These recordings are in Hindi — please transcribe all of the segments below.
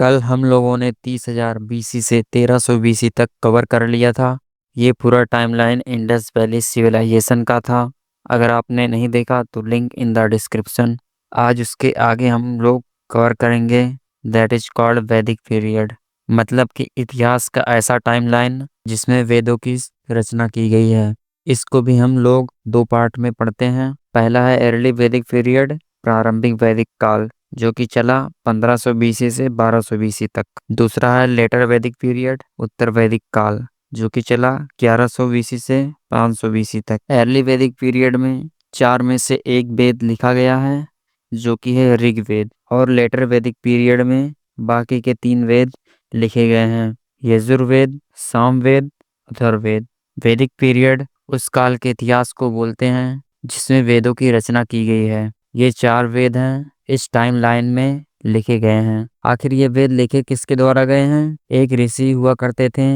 कल हम लोगों ने 30,000 बीसी से 1300 बीसी तक कवर कर लिया था। ये पूरा टाइमलाइन इंडस वैली सिविलाइजेशन का था। अगर आपने नहीं देखा तो लिंक इन द डिस्क्रिप्शन। आज उसके आगे हम लोग कवर करेंगे दैट इज कॉल्ड वैदिक पीरियड, मतलब कि इतिहास का ऐसा टाइमलाइन जिसमें वेदों की रचना की गई है। इसको भी हम लोग दो पार्ट में पढ़ते हैं। पहला है अर्ली वैदिक पीरियड, प्रारंभिक वैदिक काल, जो कि चला 1500 बीसी से 1200 बीसी तक। दूसरा है लेटर वैदिक पीरियड, उत्तर वैदिक काल, जो कि चला 1100 बीसी से 500 बीसी तक। अर्ली वैदिक पीरियड में चार में से एक वेद लिखा गया है, जो कि है ऋग्वेद, और लेटर वैदिक पीरियड में बाकी के तीन वेद लिखे गए हैं, यजुर्वेद, सामवेद, अथर्ववेद। वैदिक पीरियड उस काल के इतिहास को बोलते हैं जिसमें वेदों की रचना की गई है। ये चार वेद हैं इस टाइमलाइन में लिखे गए हैं। आखिर ये वेद लिखे किसके द्वारा गए हैं? एक ऋषि हुआ करते थे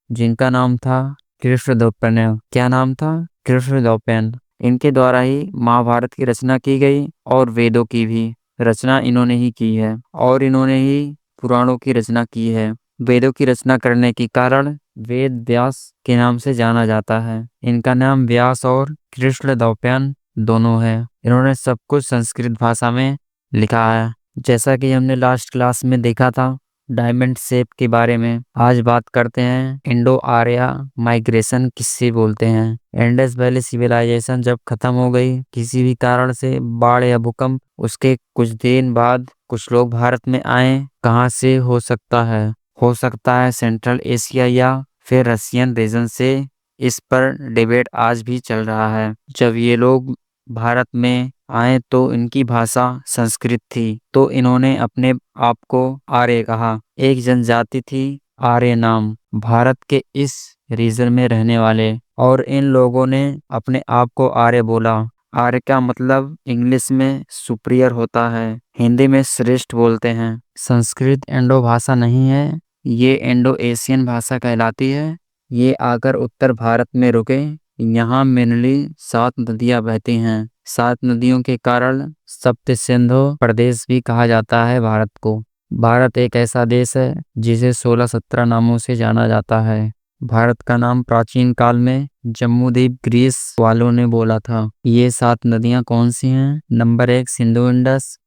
जिनका नाम था कृष्णद्वैपायन। क्या नाम था? कृष्णद्वैपायन। इनके द्वारा ही महाभारत की रचना की गई और वेदों की भी रचना इन्होंने ही की है, और इन्होंने ही पुराणों की रचना की है। वेदों की रचना करने के कारण वेद व्यास के नाम से जाना जाता है। इनका नाम व्यास और कृष्णद्वैपायन दोनों है। इन्होंने सब कुछ संस्कृत भाषा में लिखा है। जैसा कि हमने लास्ट क्लास में देखा था डायमंड शेप के बारे में, आज बात करते हैं इंडो आर्या माइग्रेशन किससे बोलते हैं। इंडस वैली सिविलाइजेशन जब खत्म हो गई किसी भी कारण से, बाढ़ या भूकंप, उसके कुछ दिन बाद कुछ लोग भारत में आए। कहाँ से हो सकता है? हो सकता है सेंट्रल एशिया या फिर रशियन रीजन से। इस पर डिबेट आज भी चल रहा है। जब ये लोग भारत में आए तो इनकी भाषा संस्कृत थी, तो इन्होंने अपने आप को आर्य कहा। एक जनजाति थी आर्य नाम, भारत के इस रीजन में रहने वाले, और इन लोगों ने अपने आप को आर्य बोला। आर्य का मतलब इंग्लिश में सुपीरियर होता है, हिंदी में श्रेष्ठ बोलते हैं। संस्कृत इंडो भाषा नहीं है, ये इंडो एशियन भाषा कहलाती है। ये आकर उत्तर भारत में रुके। यहाँ मेनली 7 नदियां बहती हैं। 7 नदियों के कारण सप्त सिंधु प्रदेश भी कहा जाता है भारत को। भारत एक ऐसा देश है जिसे 16-17 नामों से जाना जाता है। भारत का नाम प्राचीन काल में जम्बूद्वीप ग्रीस वालों ने बोला था। ये 7 नदियां कौन सी हैं? Number 1 Sindhu Indus,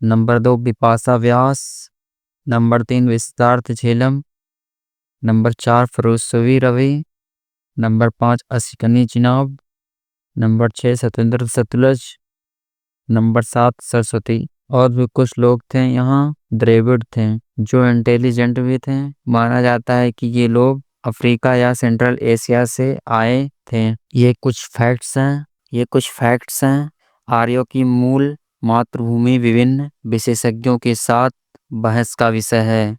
number 2 Vipasha Vyas, number 3 Vitasta Jhelum, number 4 Parushni Ravi, number 5 Asikni Chenab, number 6 सतेंद्र सतलज, नंबर 7 सरस्वती। और भी कुछ लोग थे यहाँ द्रविड़ थे जो इंटेलिजेंट भी थे। माना जाता है कि ये लोग अफ्रीका या सेंट्रल एशिया से आए थे। ये कुछ फैक्ट्स हैं आर्यों की मूल मातृभूमि विभिन्न विशेषज्ञों के साथ बहस का विषय है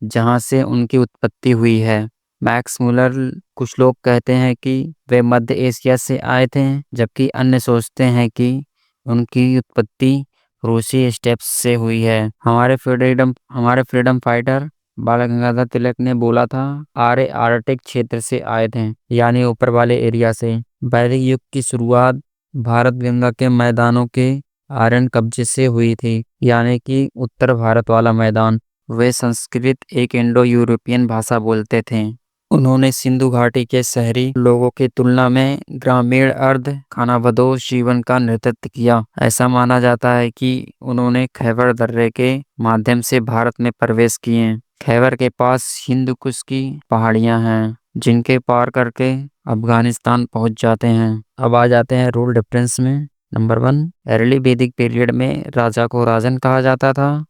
जहाँ से उनकी उत्पत्ति हुई है। मैक्स मुलर कुछ लोग कहते हैं कि वे मध्य एशिया से आए थे, जबकि अन्य सोचते हैं कि उनकी उत्पत्ति रूसी स्टेप्स से हुई है। हमारे फ्रीडम फाइटर बाल गंगाधर तिलक ने बोला था आर्य आर्कटिक क्षेत्र से आए थे, यानी ऊपर वाले एरिया से। वैदिक युग की शुरुआत भारत गंगा के मैदानों के आर्यन कब्जे से हुई थी, यानी कि उत्तर भारत वाला मैदान। वे संस्कृत एक इंडो यूरोपियन भाषा बोलते थे। उन्होंने सिंधु घाटी के शहरी लोगों की तुलना में ग्रामीण अर्ध खानाबदोश जीवन का नेतृत्व किया। ऐसा माना जाता है कि उन्होंने खैबर दर्रे के माध्यम से भारत में प्रवेश किए। खैबर के पास हिंदू कुश की पहाड़ियां हैं जिनके पार करके अफगानिस्तान पहुंच जाते हैं। अब आ जाते हैं रूल डिफरेंस में। नंबर 1, अर्ली वैदिक पीरियड में राजा को राजन कहा जाता था,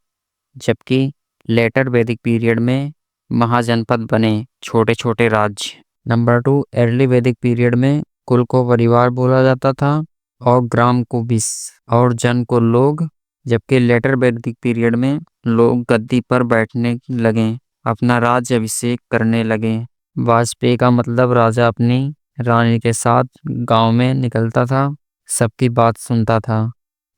जबकि लेटर वैदिक पीरियड में महाजनपद बने छोटे छोटे राज्य। नंबर 2, अर्ली वैदिक पीरियड में कुल को परिवार बोला जाता था और ग्राम को विस और जन को लोग, जबकि लेटर वैदिक पीरियड में लोग गद्दी पर बैठने लगे, अपना राज्य अभिषेक करने लगे। वाजपेयी का मतलब राजा अपनी रानी के साथ गांव में निकलता था, सबकी बात सुनता था।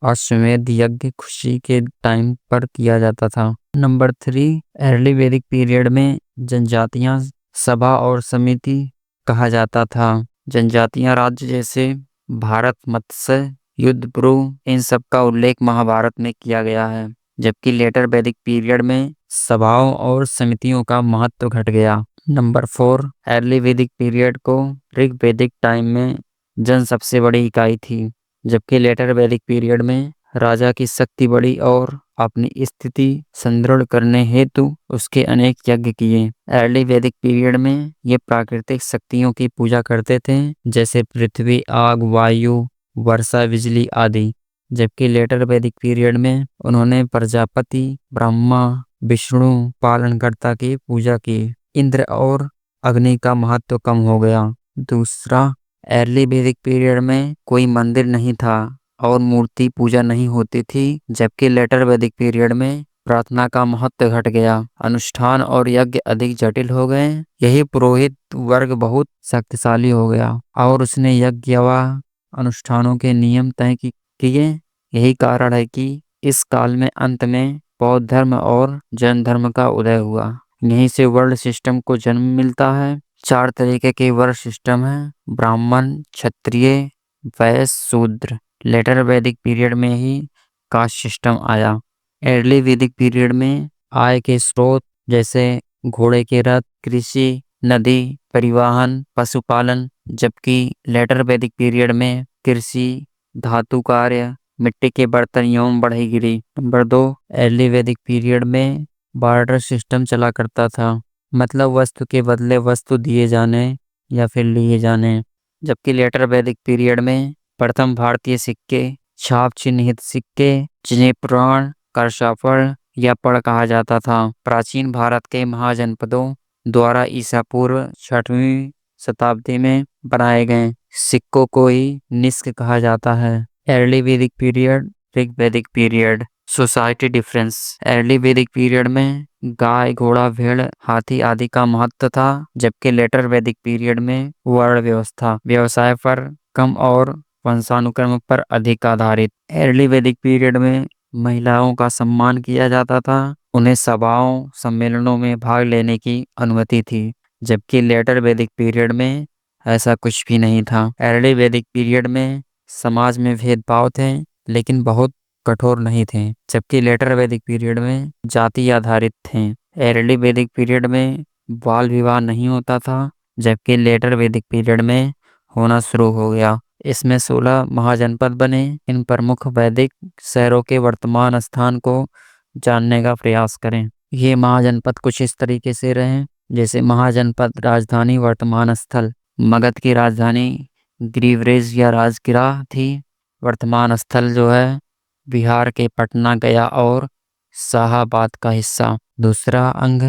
अश्वमेध यज्ञ खुशी के टाइम पर किया जाता था। नंबर 3, अर्ली वैदिक पीरियड में जनजातियां सभा और समिति कहा जाता था। जनजातियां राज्य जैसे भारत, मत्स्य, युद्धपुरु, इन सब का उल्लेख महाभारत में किया गया है। जबकि लेटर वैदिक पीरियड में सभाओं और समितियों का महत्व घट गया। नंबर 4, अर्ली वैदिक पीरियड को ऋग वैदिक टाइम में जन सबसे बड़ी इकाई थी, जबकि लेटर वैदिक पीरियड में राजा की शक्ति बढ़ी और अपनी स्थिति सुदृढ़ करने हेतु उसके अनेक यज्ञ किए। अर्ली वैदिक पीरियड में ये प्राकृतिक शक्तियों की पूजा करते थे, जैसे पृथ्वी, आग, वायु, वर्षा, बिजली आदि। जबकि लेटर वैदिक पीरियड में उन्होंने प्रजापति, ब्रह्मा, विष्णु, पालनकर्ता की पूजा की। इंद्र और अग्नि का महत्व कम हो गया। दूसरा, अर्ली वैदिक पीरियड में कोई मंदिर नहीं था और मूर्ति पूजा नहीं होती थी, जबकि लेटर वैदिक पीरियड में प्रार्थना का महत्व घट गया। अनुष्ठान और यज्ञ अधिक जटिल हो गए। यही पुरोहित वर्ग बहुत शक्तिशाली हो गया और उसने यज्ञ व अनुष्ठानों के नियम तय किए। यही कारण है कि इस काल में अंत में बौद्ध धर्म और जैन धर्म का उदय हुआ। यहीं से वर्ल्ड सिस्टम को जन्म मिलता है। 4 तरीके के वर्ल्ड सिस्टम है: ब्राह्मण, क्षत्रिय, वैश्य, शूद्र। लेटर वैदिक पीरियड में ही कास्ट सिस्टम आया। अर्ली वैदिक पीरियड में आय के स्रोत जैसे घोड़े के रथ, कृषि, नदी परिवहन, पशुपालन, जबकि लेटर वैदिक पीरियड में कृषि, धातु कार्य, मिट्टी के बर्तन एवं बढ़ईगिरी। नंबर 2, अर्ली वैदिक पीरियड में बार्टर सिस्टम चला करता था, मतलब वस्तु के बदले वस्तु दिए जाने या फिर लिए जाने। जबकि लेटर वैदिक पीरियड में प्रथम भारतीय सिक्के, छाप चिन्हित सिक्के, जिन्हें पुराण, करशाफल या पढ़ कहा जाता था, प्राचीन भारत के महाजनपदों द्वारा ईसा पूर्व 6वीं शताब्दी में बनाए गए सिक्कों को ही निष्क कहा जाता है। अर्ली वैदिक पीरियड, ऋग वैदिक पीरियड। सोसाइटी डिफरेंस: अर्ली वैदिक पीरियड में गाय, घोड़ा, भेड़, हाथी आदि का महत्व था, जबकि लेटर वैदिक पीरियड में वर्ण व्यवस्था, व्यवसाय पर कम और वंशानुक्रम पर अधिक आधारित। अर्ली वैदिक पीरियड में महिलाओं का सम्मान किया जाता था, उन्हें सभाओं, सम्मेलनों में भाग लेने की अनुमति थी, जबकि लेटर वैदिक पीरियड में ऐसा कुछ भी नहीं था। अर्ली वैदिक पीरियड में समाज में भेदभाव थे, लेकिन बहुत कठोर नहीं थे, जबकि लेटर वैदिक पीरियड में जाति आधारित थे। अर्ली वैदिक पीरियड में बाल विवाह नहीं होता था, जबकि लेटर वैदिक पीरियड में होना शुरू हो गया। इसमें 16 महाजनपद बने। इन प्रमुख वैदिक शहरों के वर्तमान स्थान को जानने का प्रयास करें। ये महाजनपद कुछ इस तरीके से रहे, जैसे महाजनपद राजधानी वर्तमान स्थल। मगध की राजधानी ग्रीवरेज या राजगिरा थी। वर्तमान स्थल जो है बिहार के पटना, गया और शाहाबाद का हिस्सा। दूसरा अंग,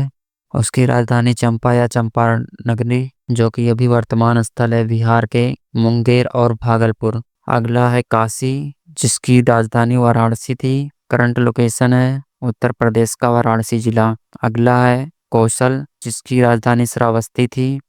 उसकी राजधानी चंपा या चंपारण नगरी, जो कि अभी वर्तमान स्थल है बिहार के मुंगेर और भागलपुर। अगला है काशी, जिसकी राजधानी वाराणसी थी। करंट लोकेशन है उत्तर प्रदेश का वाराणसी जिला। अगला है कौशल, जिसकी राजधानी श्रावस्ती थी।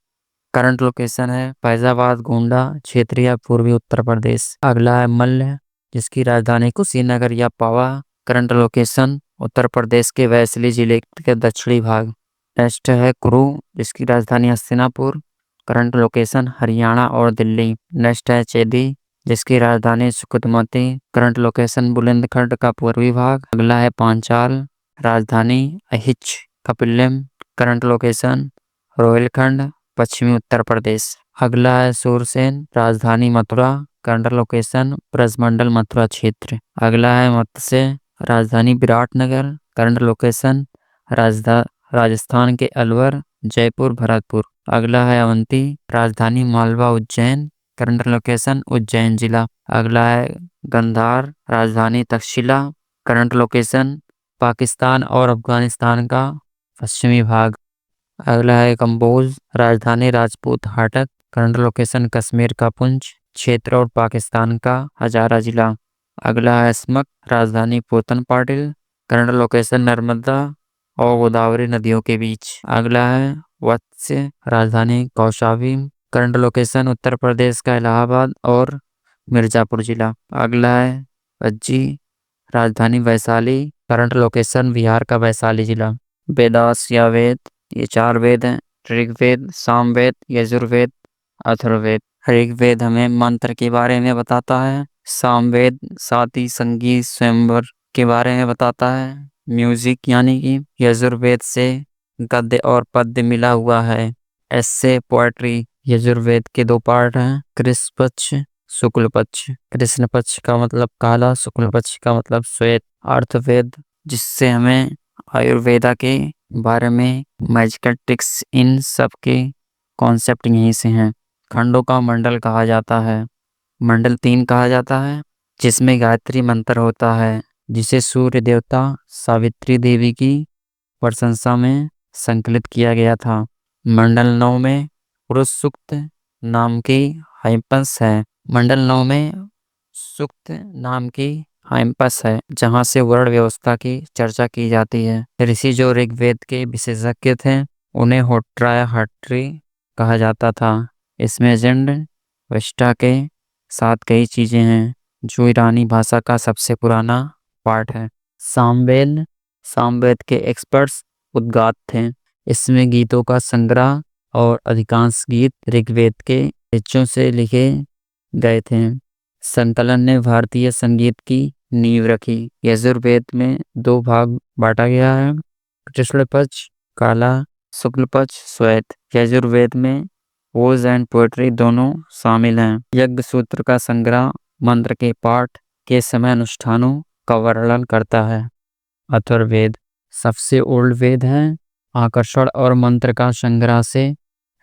करंट लोकेशन है फैजाबाद, गोंडा क्षेत्र या पूर्वी उत्तर प्रदेश। अगला है मल्ल, जिसकी राजधानी कुशीनगर या पावा। करंट लोकेशन उत्तर प्रदेश के वैशाली जिले के दक्षिणी भाग। नेक्स्ट है कुरु, जिसकी राजधानी हस्तिनापुर। करंट लोकेशन हरियाणा और दिल्ली। नेक्स्ट है चेदी, जिसकी राजधानी सुकुटमती। करंट लोकेशन बुलंदखंड का पूर्वी भाग। अगला है पांचाल, राजधानी अहिच कपिलम। करंट लोकेशन रोहिलखंड, पश्चिमी उत्तर प्रदेश। अगला है सूरसेन, राजधानी मथुरा। करंट लोकेशन ब्रजमंडल मथुरा क्षेत्र। अगला है मत्स्य, राजधानी विराटनगर। करंट लोकेशन राजस्थान के अलवर, जयपुर, भरतपुर। अगला है अवंती, राजधानी मालवा, उज्जैन। करंट लोकेशन उज्जैन जिला। अगला है गंधार, राजधानी तक्षशिला। करंट लोकेशन पाकिस्तान और अफगानिस्तान का पश्चिमी भाग। अगला है कंबोज, राजधानी राजपूत हाटक। करंट लोकेशन कश्मीर का पुंछ क्षेत्र और पाकिस्तान का हजारा जिला। अगला है स्मक, राजधानी पोतन पाटिल। करंट लोकेशन नर्मदा और गोदावरी नदियों के बीच। अगला है वत्स्य, राजधानी कौशाम्बी। करंट लोकेशन उत्तर प्रदेश का इलाहाबाद और मिर्जापुर जिला। अगला है पज्जी, राजधानी वैशाली। करंट लोकेशन बिहार का वैशाली जिला। वेदास या वेद, ये 4 वेद हैं: ऋग्वेद, सामवेद, यजुर्वेद, अथर्ववेद। ऋग्वेद हमें मंत्र के बारे में बताता है। सामवेद साती, संगीत, स्वयंवर के बारे में बताता है। म्यूजिक यानी कि यजुर्वेद से गद्य और पद्य मिला हुआ है। एस से पोएट्री। यजुर्वेद के दो पार्ट हैं, कृष्ण पक्ष, शुक्ल पक्ष। कृष्ण पक्ष का मतलब काला, शुक्ल पक्ष का मतलब श्वेत। अर्थवेद, जिससे हमें आयुर्वेदा के बारे में मैजिकल ट्रिक्स, इन सब के कॉन्सेप्ट यहीं से हैं। खंडों का मंडल कहा जाता है। मंडल 3 कहा जाता है, जिसमें गायत्री मंत्र होता है, जिसे सूर्य देवता सावित्री देवी की प्रशंसा में संकलित किया गया था। मंडल 9 में पुरुष सूक्त नाम की हाइपस है। मंडल 9 में सूक्त नाम की हाइपस है, जहाँ से वर्ण व्यवस्था की चर्चा की जाती है। ऋषि जो ऋग्वेद के विशेषज्ञ थे, उन्हें होट्राया हट्री कहा जाता था। इसमें जंड विष्टा के साथ कई चीजें हैं, जो ईरानी भाषा का सबसे पुराना पार्ट है। सामवेद, सामवेद के एक्सपर्ट्स उद्गात थे। इसमें गीतों का संग्रह और अधिकांश गीत ऋग्वेद के ऋचों से लिखे गए थे। संकलन ने भारतीय संगीत की नींव रखी। यजुर्वेद में 2 भाग बांटा गया है, कृष्ण पक्ष काला, शुक्ल पक्ष श्वेत। यजुर्वेद में पोज एंड पोएट्री दोनों शामिल हैं। यज्ञ सूत्र का संग्रह मंत्र के पाठ के समय अनुष्ठानों का वर्णन करता है। अथर्ववेद सबसे ओल्ड वेद है। आकर्षण और मंत्र का संग्रह से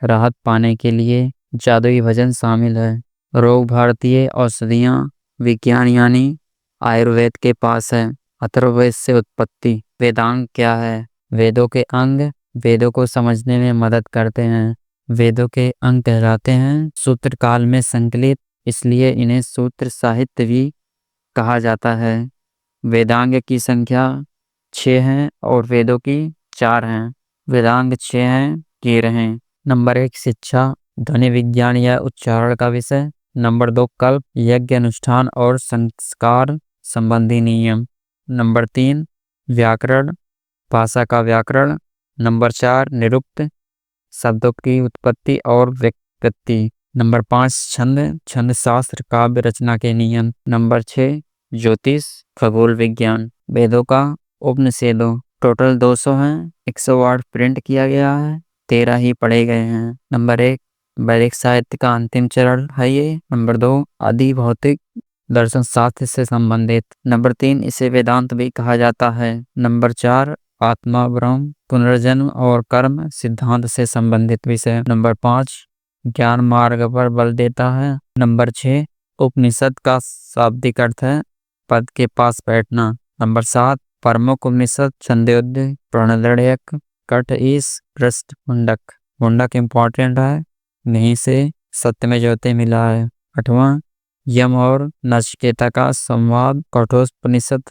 राहत पाने के लिए जादुई भजन शामिल है। रोग भारतीय औषधियाँ विज्ञान यानी आयुर्वेद के पास है। अथर्ववेद से उत्पत्ति। वेदांग क्या है? वेदों के अंग वेदों को समझने में मदद करते हैं। वेदों के अंग कहलाते हैं सूत्र काल में संकलित, इसलिए इन्हें सूत्र साहित्य भी कहा जाता है। वेदांग की संख्या 6 है और वेदों की 4 हैं। वेदांग 6 हैं, ये रहे। नंबर 1 शिक्षा, ध्वनि विज्ञान या उच्चारण का विषय। नंबर 2 कल्प, यज्ञ अनुष्ठान और संस्कार संबंधी नियम। नंबर 3 व्याकरण, भाषा का व्याकरण। नंबर 4 निरुक्त, शब्दों की उत्पत्ति और व्युत्पत्ति। नंबर 5 छंद, छंद शास्त्र काव्य रचना के नियम। नंबर 6 ज्योतिष, खगोल विज्ञान। वेदों का उपनिषेदों टोटल 200 हैं, 108 प्रिंट किया गया है, 13 ही पढ़े गए हैं। नंबर 1 वैदिक साहित्य का अंतिम चरण है ये। नंबर 2 आदि भौतिक दर्शन शास्त्र से संबंधित। नंबर 3 इसे वेदांत भी कहा जाता है। नंबर 4 आत्मा, ब्रह्म, पुनर्जन्म और कर्म सिद्धांत से संबंधित विषय। नंबर 5 ज्ञान मार्ग पर बल देता है। नंबर 6 उपनिषद का शाब्दिक अर्थ है पद के पास बैठना। नंबर 7 प्रमुख उपनिषद छंदोग्य, प्रणदर्यक, कठ, ईश, पृष्ठ, मुंडक। मुंडक इम्पोर्टेंट है, यहीं से सत्य में ज्योति मिला है। 8वां यम और नचिकेता का संवाद, कठोपनिषद।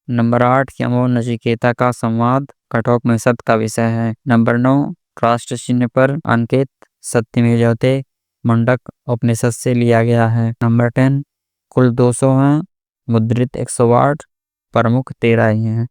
नंबर 8 यम और नचिकेता का संवाद कठोपनिषद का विषय है। नंबर 9 राष्ट्र चिन्ह पर अंकित सत्य में ज्योति मुंडक उपनिषद से लिया गया है। नंबर 10 कुल 200 हैं, मुद्रित 108, प्रमुख 13 ही हैं।